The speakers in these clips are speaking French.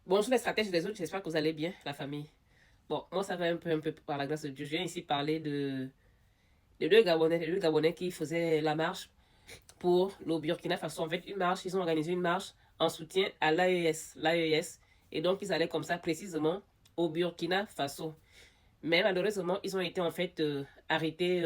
Bonjour les stratèges des autres, j'espère que vous allez bien, la famille. Bon, moi ça va un peu par la grâce de Dieu. Je viens ici parler de deux Gabonais qui faisaient la marche pour le Burkina Faso. En fait, une marche, ils ont organisé une marche en soutien à l'AES. Et donc, ils allaient comme ça précisément au Burkina Faso. Mais malheureusement, ils ont été en fait arrêtés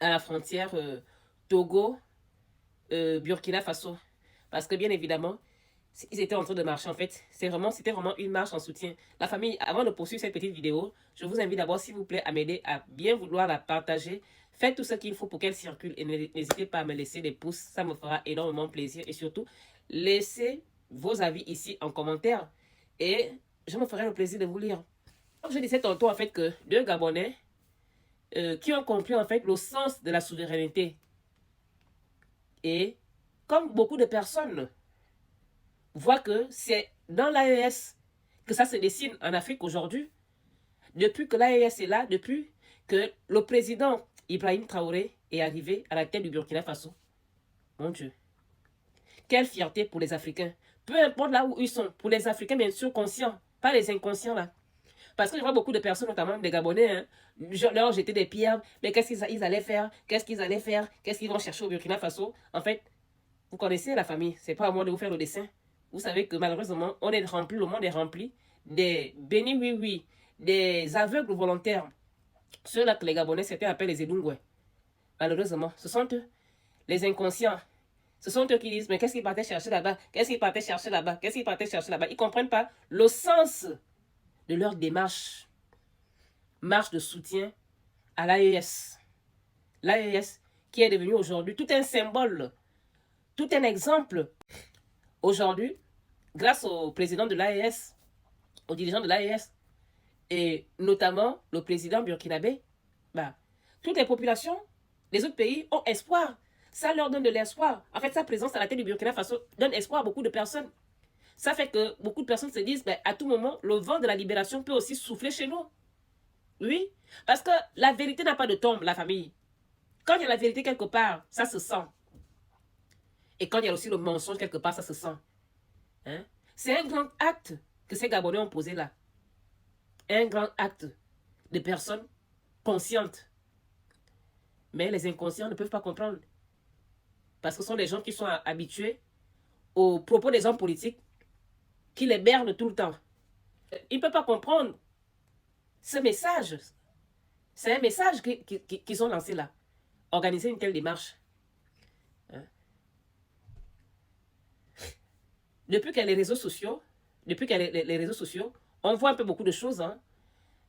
à la frontière Togo-Burkina Faso. Parce que bien évidemment, ils étaient en train de marcher en fait. C'était vraiment une marche en soutien. La famille, avant de poursuivre cette petite vidéo, je vous invite d'abord, s'il vous plaît, à m'aider à bien vouloir la partager. Faites tout ce qu'il faut pour qu'elle circule et n'hésitez pas à me laisser des pouces. Ça me fera énormément plaisir. Et surtout, laissez vos avis ici en commentaire et je me ferai le plaisir de vous lire. Donc, je disais tantôt en fait que deux Gabonais qui ont compris en fait le sens de la souveraineté. Et comme beaucoup de personnes voit que c'est dans l'AES que ça se dessine en Afrique aujourd'hui. Depuis que l'AES est là, depuis que le président Ibrahim Traoré est arrivé à la tête du Burkina Faso. Mon Dieu. Quelle fierté pour les Africains. Peu importe là où ils sont. Pour les Africains, bien sûr, conscients. Pas les inconscients là. Parce que je vois beaucoup de personnes, notamment des Gabonais, hein, leur jeter des pierres. Mais qu'est-ce qu'ils allaient faire? Qu'est-ce qu'ils allaient faire? Qu'est-ce qu'ils vont chercher au Burkina Faso? En fait, vous connaissez la famille. C'est pas à moi de vous faire le dessin. Vous savez que malheureusement, on est rempli, le monde est rempli des bénis oui-oui, des aveugles volontaires. Ceux-là que les Gabonais, certains appellent les Edungwe. Malheureusement, ce sont eux, les inconscients. Ce sont eux qui disent, mais qu'est-ce qu'ils partaient chercher là-bas? Qu'est-ce qu'ils partaient chercher là-bas? Qu'est-ce qu'ils partaient chercher là-bas? Ils ne comprennent pas le sens de leur démarche. Marche de soutien à l'AES. L'AES qui est devenu aujourd'hui tout un symbole, tout un exemple. Aujourd'hui, grâce au président de l'AES, aux dirigeants de l'AES, et notamment le président burkinabé, bah, toutes les populations des autres pays ont espoir. Ça leur donne de l'espoir. En fait, sa présence à la tête du Burkina Faso donne espoir à beaucoup de personnes. Ça fait que beaucoup de personnes se disent, bah, à tout moment, le vent de la libération peut aussi souffler chez nous. Oui, parce que la vérité n'a pas de tombe, la famille. Quand il y a la vérité quelque part, ça se sent. Et quand il y a aussi le mensonge quelque part, ça se sent. Hein? C'est un grand acte que ces Gabonais ont posé là. Un grand acte de personnes conscientes. Mais les inconscients ne peuvent pas comprendre. Parce que ce sont des gens qui sont habitués aux propos des hommes politiques qui les bernent tout le temps. Ils ne peuvent pas comprendre ce message. C'est un message qu'ils ont lancé là. Organiser une telle démarche. Hein? Depuis qu'il y a les réseaux sociaux, on voit un peu beaucoup de choses. Hein?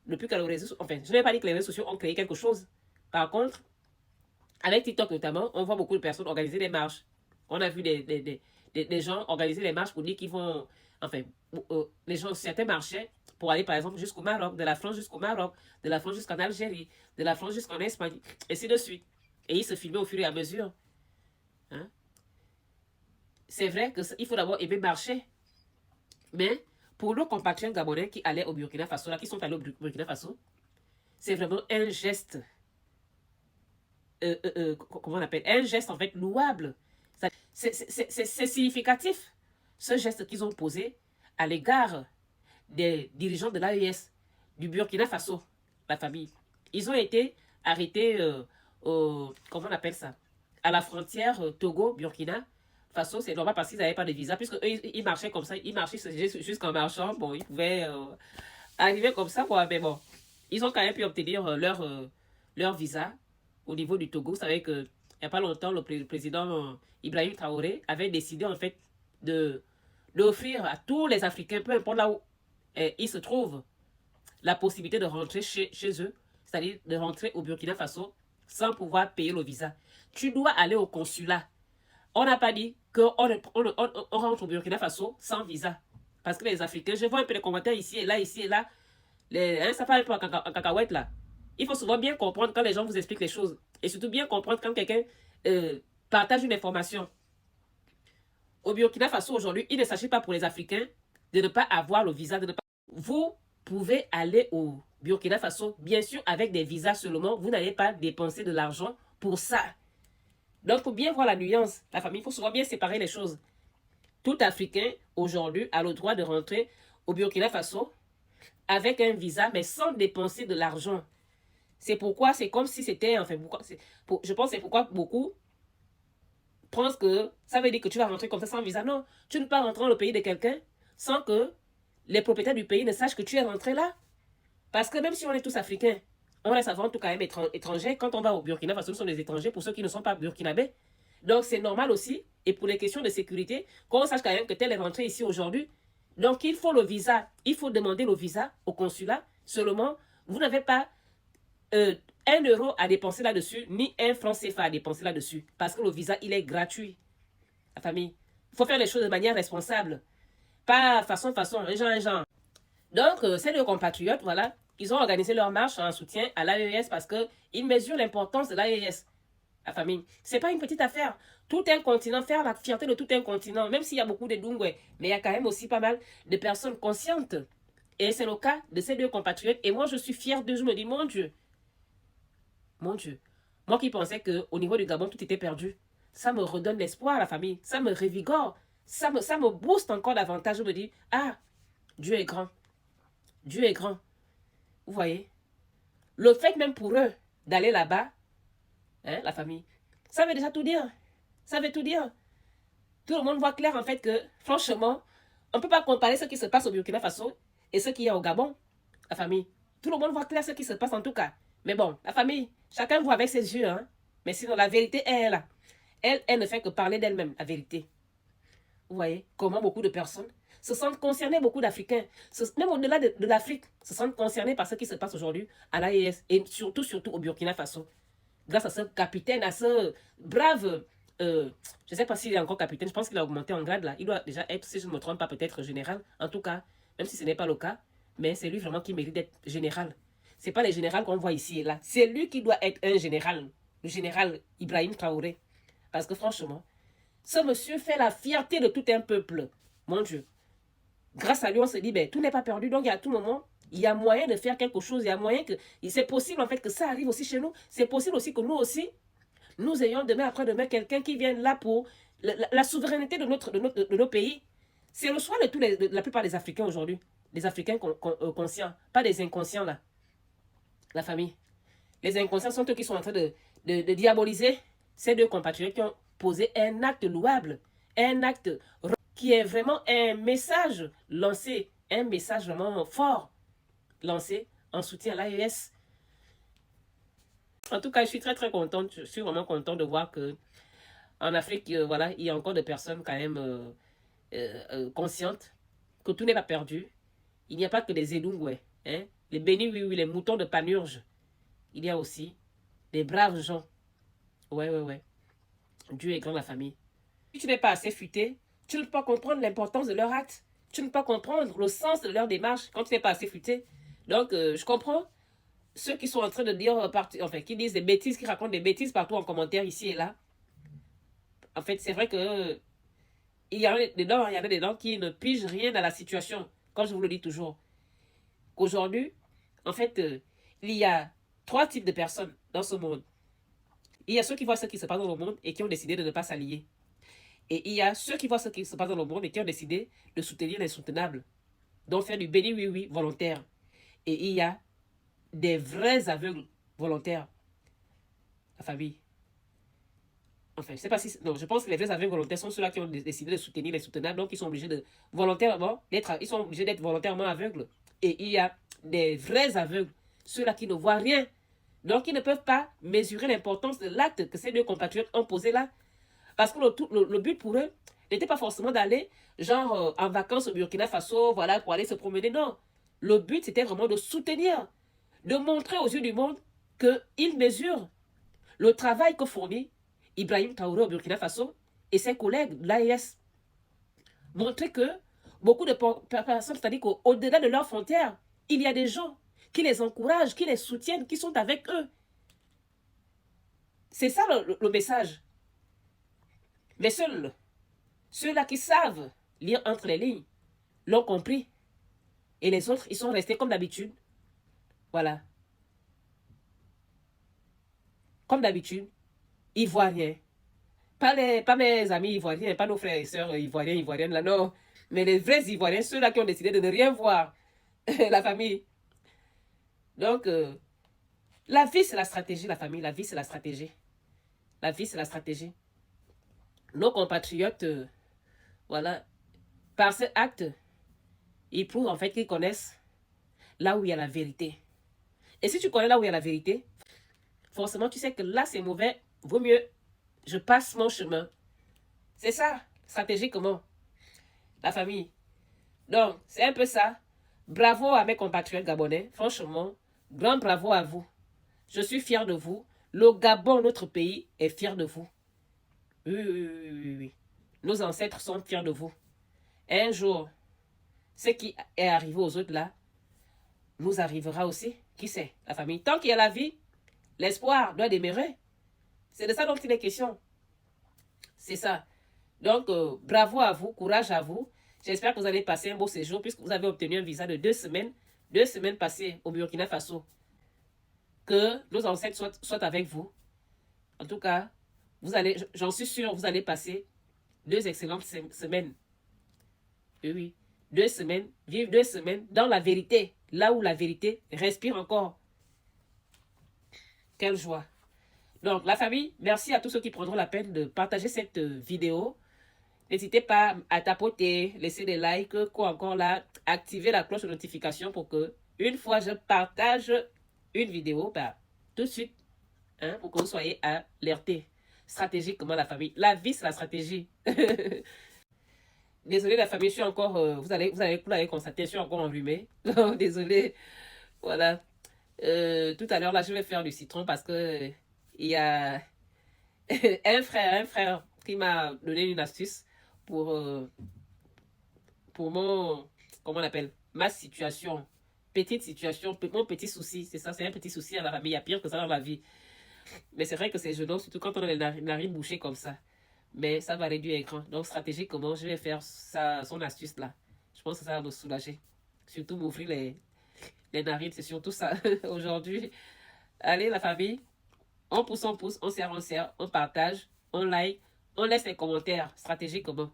Depuis qu'il y a les réseaux, enfin, je n'ai pas dit que les réseaux sociaux ont créé quelque chose. Par contre, avec TikTok notamment, on voit beaucoup de personnes organiser des marches. On a vu des gens organiser des marches pour dire qu'ils vont... Enfin, les gens, certains marchaient pour aller par exemple jusqu'au Maroc, de la France jusqu'au Maroc, de la France jusqu'en Algérie, de la France jusqu'en Espagne, et ainsi de suite. Et ils se filmaient au fur et à mesure. Hein? C'est vrai qu'il faut d'abord aimer marcher. Mais pour nos compatriotes gabonais qui allaient au Burkina Faso, là, qui sont allés au Burkina Faso, c'est vraiment un geste, comment on appelle, un geste en fait louable. C'est significatif, ce geste qu'ils ont posé à l'égard des dirigeants de l'AES, du Burkina Faso, la famille. Ils ont été arrêtés, comment on appelle ça, à la frontière Togo-Burkina Faso. C'est normal parce qu'ils n'avaient pas de visa, puisque eux, ils marchaient comme ça, ils marchaient jusqu'en marchant. Bon, ils pouvaient arriver comme ça, quoi. Mais bon, ils ont quand même pu obtenir leur visa au niveau du Togo. Vous savez que il n'y a pas longtemps, le président Ibrahim Traoré avait décidé en fait d'offrir à tous les Africains, peu importe là où ils se trouvent, la possibilité de rentrer chez eux, c'est-à-dire de rentrer au Burkina Faso sans pouvoir payer le visa. Tu dois aller au consulat. On n'a pas dit qu'on on rentre au Burkina Faso sans visa. Parce que les Africains, je vois un peu les commentaires ici et là, ici et là. Ça parle un peu en cacahuète là. Il faut souvent bien comprendre quand les gens vous expliquent les choses. Et surtout bien comprendre quand quelqu'un partage une information. Au Burkina Faso aujourd'hui, il ne s'agit pas pour les Africains de ne pas avoir le visa. Vous pouvez aller au Burkina Faso, bien sûr avec des visas seulement. Vous n'allez pas dépenser de l'argent pour ça. Donc, pour bien voir la nuance, la famille, il faut souvent bien séparer les choses. Tout Africain, aujourd'hui, a le droit de rentrer au Burkina Faso avec un visa, mais sans dépenser de l'argent. C'est pourquoi c'est comme si c'était... Enfin, je pense que c'est pourquoi beaucoup pensent que ça veut dire que tu vas rentrer comme ça sans visa. Non, tu ne peux pas rentrer dans le pays de quelqu'un sans que les propriétaires du pays ne sachent que tu es rentré là. Parce que même si on est tous africains, on reste avant tout quand même étrangers. Quand on va au Burkina Faso, nous sommes des étrangers pour ceux qui ne sont pas burkinabés. Donc c'est normal aussi, et pour les questions de sécurité, qu'on sache quand même que tel est rentré ici aujourd'hui. Donc il faut le visa, il faut demander le visa au consulat. Seulement, vous n'avez pas 1 euro à dépenser là-dessus, ni 1 franc CFA à dépenser là-dessus. Parce que le visa, il est gratuit. La famille. Il faut faire les choses de manière responsable. Pas façon, un genre. Donc, ces deux compatriotes, voilà, ils ont organisé leur marche en soutien à l'AES parce qu'ils mesurent l'importance de l'AES. La famille. C'est pas une petite affaire. Tout un continent, faire la fierté de tout un continent, même s'il y a beaucoup de Dungwe, mais il y a quand même aussi pas mal de personnes conscientes. Et c'est le cas de ces deux compatriotes. Et moi, je suis fière d'eux. Je me dis, mon Dieu, moi qui pensais qu'au niveau du Gabon, tout était perdu, ça me redonne l'espoir, la famille. Ça me revigore. Ça me booste encore davantage. Je me dis, ah, Dieu est grand. Dieu est grand. Vous voyez? Le fait même pour eux d'aller là-bas, hein, la famille, ça veut déjà tout dire. Ça veut tout dire. Tout le monde voit clair en fait que, franchement, on ne peut pas comparer ce qui se passe au Burkina Faso et ce qu'il y a au Gabon, la famille. Tout le monde voit clair ce qui se passe en tout cas. Mais bon, la famille, chacun voit avec ses yeux. Hein? Mais sinon, la vérité est là. Elle ne fait que parler d'elle-même, la vérité. Vous voyez comment beaucoup de personnes se sentent concernées, beaucoup d'Africains, même au-delà de l'Afrique, se sentent concernés par ce qui se passe aujourd'hui à l'AES et surtout au Burkina Faso. Grâce à ce capitaine, à ce brave, je ne sais pas s'il est encore capitaine, je pense qu'il a augmenté en grade là. Il doit déjà être, si je ne me trompe pas, peut-être général. En tout cas, même si ce n'est pas le cas, mais c'est lui vraiment qui mérite d'être général. Ce n'est pas les généraux qu'on voit ici et là. C'est lui qui doit être un général, le général Ibrahim Traoré. Parce que franchement, ce monsieur fait la fierté de tout un peuple. Mon Dieu. Grâce à lui, on se dit, ben, tout n'est pas perdu. Donc, à tout moment, il y a moyen de faire quelque chose. Il y a moyen que... C'est possible, en fait, que ça arrive aussi chez nous. C'est possible aussi que nous aussi, nous ayons demain après-demain quelqu'un qui vienne là pour la souveraineté de nos pays. C'est le choix de la plupart des Africains aujourd'hui. Des Africains conscients. Pas des inconscients, là. La famille. Les inconscients sont eux qui sont en train de diaboliser ces deux compatriotes qui ont posé un acte louable. Un acte qui est vraiment un message lancé, un message vraiment fort lancé en soutien à l'AES. En tout cas, je suis très contente, je suis vraiment contente de voir que en Afrique, voilà, il y a encore des personnes quand même conscientes que tout n'est pas perdu. Il n'y a pas que des Edungwe, hein, les bénis, oui, les moutons de Panurge. Il y a aussi des braves gens. Ouais. Dieu est grand, la famille. Si tu n'es pas assez futé, tu ne peux pas comprendre l'importance de leur acte. Tu ne peux pas comprendre le sens de leur démarche quand tu n'es pas assez futé. Donc, je comprends ceux qui sont en train de dire, enfin, qui disent des bêtises, qui racontent des bêtises partout en commentaire ici et là. En fait, c'est vrai que il y en a des gens qui ne pigent rien dans la situation. Comme je vous le dis toujours. Qu'aujourd'hui, en fait, il y a 3 types de personnes dans ce monde. Il y a ceux qui voient ce qui se passe dans le monde et qui ont décidé de ne pas s'allier. Et il y a ceux qui voient ce qui se passe dans le monde et qui ont décidé de soutenir l'insoutenable. Donc faire du béni oui volontaire. Et il y a des vrais aveugles volontaires. La famille. Enfin, je ne sais pas si... Non, je pense que les vrais aveugles volontaires sont ceux-là qui ont décidé de soutenir l'insoutenable. Donc ils sont obligés de volontairement ils sont obligés d'être volontairement aveugles. Et il y a des vrais aveugles. Ceux-là qui ne voient rien. Donc ils ne peuvent pas mesurer l'importance de l'acte que ces deux compatriotes ont posé là. Parce que le but pour eux n'était pas forcément d'aller, genre, en vacances au Burkina Faso, voilà, pour aller se promener. Non. Le but, c'était vraiment de soutenir, de montrer aux yeux du monde qu'ils mesurent le travail que fournit Ibrahim Traoré au Burkina Faso et ses collègues de l'AES. Montrer que beaucoup de personnes, c'est-à-dire qu'au-delà de leurs frontières, il y a des gens qui les encouragent, qui les soutiennent, qui sont avec eux. C'est ça le message. Mais seuls ceux-là qui savent lire entre les lignes l'ont compris. Et les autres, ils sont restés comme d'habitude. Voilà. Comme d'habitude, ils voient rien. pas mes amis ivoiriens, pas nos frères et sœurs ivoiriens, ivoiriennes, là, non. Mais les vrais Ivoiriens, ceux-là qui ont décidé de ne rien voir, la famille. Donc, la vie, c'est la stratégie, la famille. La vie, c'est la stratégie. La vie, c'est la stratégie. Nos compatriotes, voilà, par cet acte, ils prouvent en fait qu'ils connaissent là où il y a la vérité. Et si tu connais là où il y a la vérité, forcément, tu sais que là, c'est mauvais. Vaut mieux, je passe mon chemin. C'est ça, stratégie comment? La famille. Donc, c'est un peu ça. Bravo à mes compatriotes gabonais. Franchement, grand bravo à vous. Je suis fier de vous. Le Gabon, notre pays, est fier de vous. Oui, oui, oui, oui, oui. Nos ancêtres sont fiers de vous. Un jour, ce qui est arrivé aux autres là, nous arrivera aussi. Qui sait? La famille. Tant qu'il y a la vie, l'espoir doit demeurer. C'est de ça dont il est question. C'est ça. Donc, bravo à vous, courage à vous. J'espère que vous allez passer un beau séjour puisque vous avez obtenu un visa de 2 semaines. 2 semaines passées au Burkina Faso. Que nos ancêtres soient avec vous. En tout cas, vous allez, j'en suis sûr, vous allez passer 2 excellentes semaines. Oui, oui. 2 semaines, vivre 2 semaines dans la vérité. Là où la vérité respire encore. Quelle joie. Donc, la famille, merci à tous ceux qui prendront la peine de partager cette vidéo. N'hésitez pas à tapoter, laisser des likes, quoi encore là, activer la cloche de notification pour que, une fois je partage une vidéo, bah, tout de suite, hein, pour que vous soyez alertés. Stratégiquement, la famille. La vie, c'est la stratégie. Désolée, la famille, je suis encore, vous allez constater, je suis encore enrhumée. Désolée. Voilà. Tout à l'heure, là, je vais faire du citron parce que il y a un frère qui m'a donné une astuce pour mon, comment on appelle, ma situation, petite situation, mon petit souci, c'est ça, c'est un petit souci à la famille, il y a pire que ça dans la vie. Mais c'est vrai que c'est gênant, surtout quand on a les narines bouchées comme ça. Mais ça va réduire l'écran. Donc, stratégiquement, je vais faire son astuce là. Je pense que ça va me soulager. Surtout m'ouvrir les narines, c'est surtout ça aujourd'hui. Allez, la famille, on pousse, on serre, on partage, on like, on laisse les commentaires stratégiquement.